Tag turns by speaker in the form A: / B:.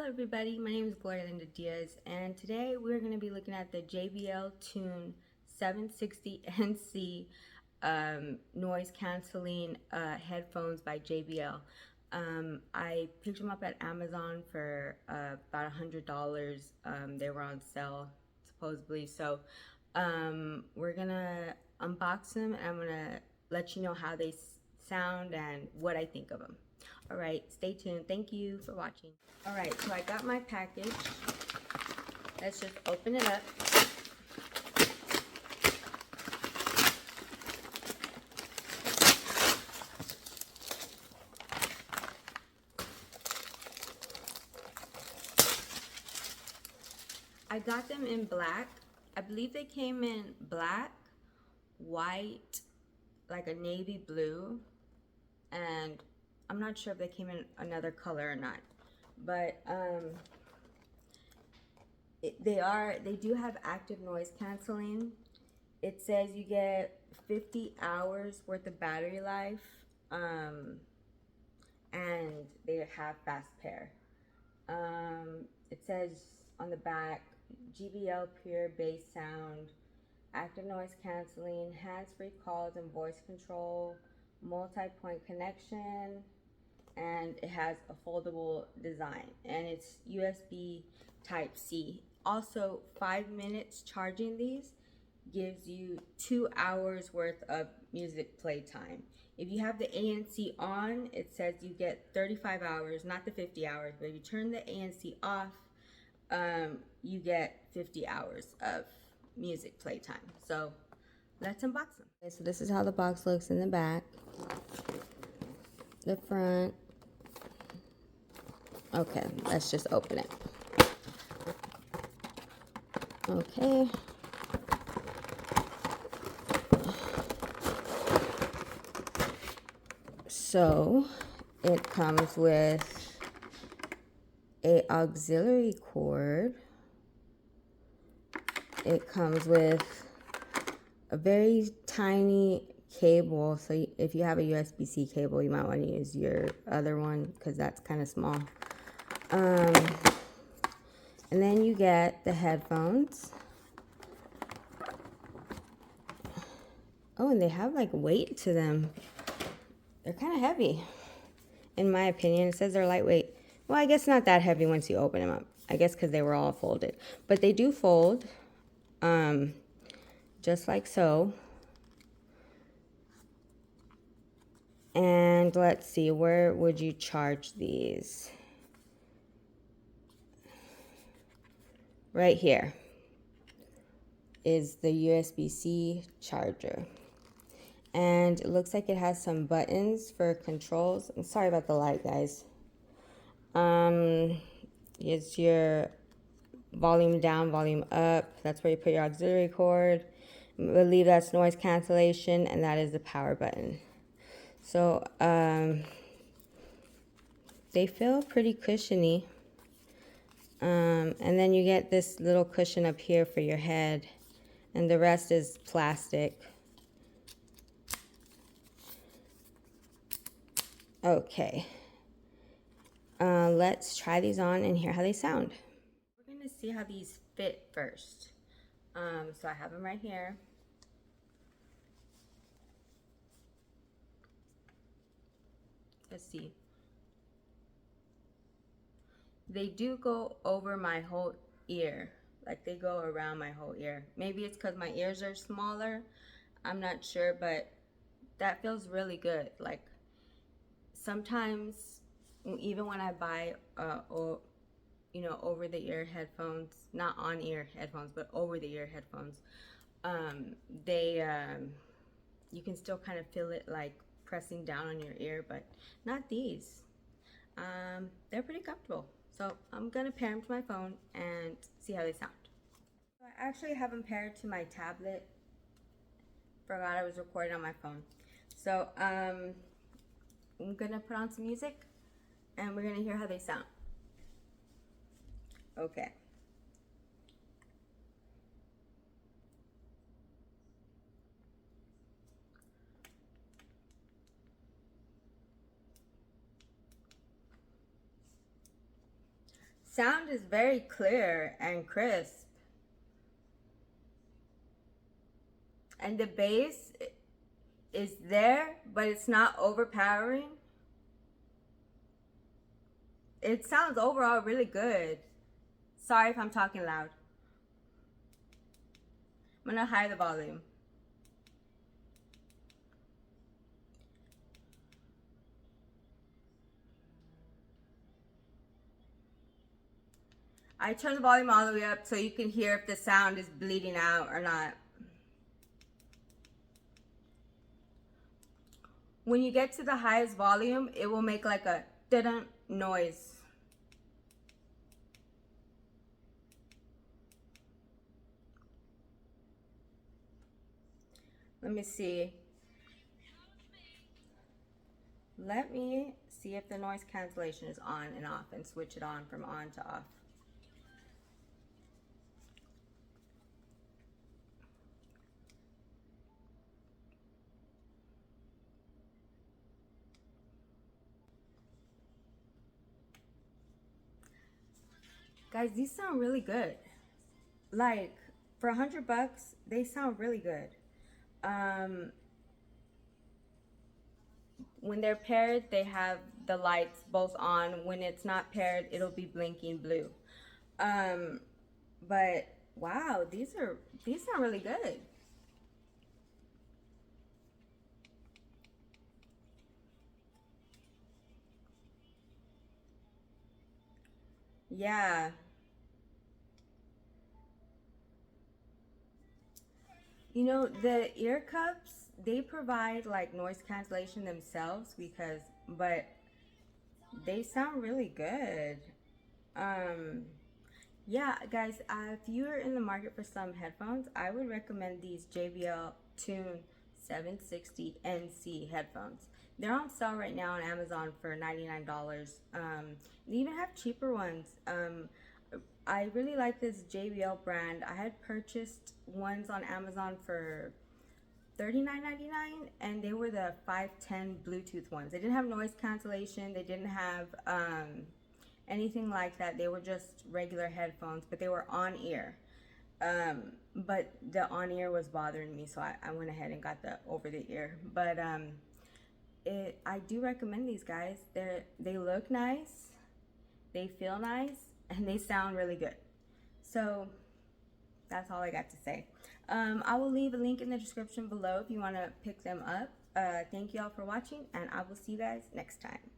A: everybody, my name is Gloria Linda Diaz, and today we're going to be looking at the JBL Tune 760NC noise canceling headphones by JBL. I picked them up at Amazon for about $100. They were on sale supposedly, so we're gonna unbox them and I'm gonna let you know how they sound and what I think of them. All right, stay tuned. Thank you for watching. All right, so I got my package. Let's just open it up. I got them in black. I believe they came in black, white, like a navy blue, and I'm not sure if they came in another color or not, but they do have active noise canceling. It says you get 50 hours worth of battery life, and they have fast pair. It says on the back, JBL pure bass sound, active noise canceling, hands-free calls and voice control, multi-point connection, and it has a foldable design, and it's USB Type-C. Also, 5 minutes charging these gives you 2 hours worth of music play time. If you have the ANC on, it says you get 35 hours, not the 50 hours, but if you turn the ANC off, you get 50 hours of music play time. So let's unbox them. Okay, so this is how the box looks in the back, the front. Okay, let's just open it. Okay. So it comes with an auxiliary cord. It comes with a very tiny cable, so if you have a USB-C cable, you might want to use your other one because that's kind of small. And then you get the headphones. Oh, and they have like weight to them. They're kind of heavy, in my opinion. It says they're lightweight. Well, I guess not that heavy once you open them up. I guess because they were all folded. But they do fold, just like so. And let's see, where would you charge these? Right here is the USB-C charger. And it looks like it has some buttons for controls. I'm sorry about the light, guys. It's your volume down, volume up. That's where you put your auxiliary cord. I believe that's noise cancellation, and that is the power button. So they feel pretty cushiony. And then you get this little cushion up here for your head, and the rest is plastic. Okay, let's try these on and hear how they sound. We're gonna see how these fit first. So I have them right here. Let's see. They do go over my whole ear. Like they go around my whole ear. Maybe it's because my ears are smaller. I'm not sure, but that feels really good. Like sometimes, even when I buy, over the ear headphones, not on ear headphones, but over the ear headphones, you can still kind of feel it like pressing down on your ear, but not these. They're pretty comfortable. So I'm gonna pair them to my phone and see how they sound. So I actually have them paired to my tablet. Forgot I was recording on my phone. So I'm gonna put on some music and we're gonna hear how they sound. Okay. Sound is very clear and crisp. And the bass is there, but it's not overpowering. It sounds overall really good. Sorry if I'm talking loud. I'm gonna hide the volume. I turn the volume all the way up so you can hear if the sound is bleeding out or not. When you get to the highest volume, it will make like a dun noise. Let me see. Let me see if the noise cancellation is on and off and switch it on from on to off. Guys, these sound really good. Like, for $100, they sound really good. When they're paired, they have the lights both on. When it's not paired, it'll be blinking blue. But wow, these sound really good. Yeah. You know, the ear cups, they provide like noise cancellation themselves but they sound really good. Um, yeah, guys, if you're in the market for some headphones, I would recommend these JBL Tune 760NC headphones. They're on sale right now on Amazon for $99. They even have cheaper ones. I really like this JBL brand. I had purchased ones on Amazon for $39.99, and they were the 510 Bluetooth ones. They didn't have noise cancellation. They didn't have anything like that. They were just regular headphones, but they were on ear. But the on ear was bothering me, so I went ahead and got the over the ear. But I do recommend these guys. They look nice, they feel nice, and they sound really good. So that's all I got to say. I will leave a link in the description below if you want to pick them up. Thank you all for watching, and I will see you guys next time.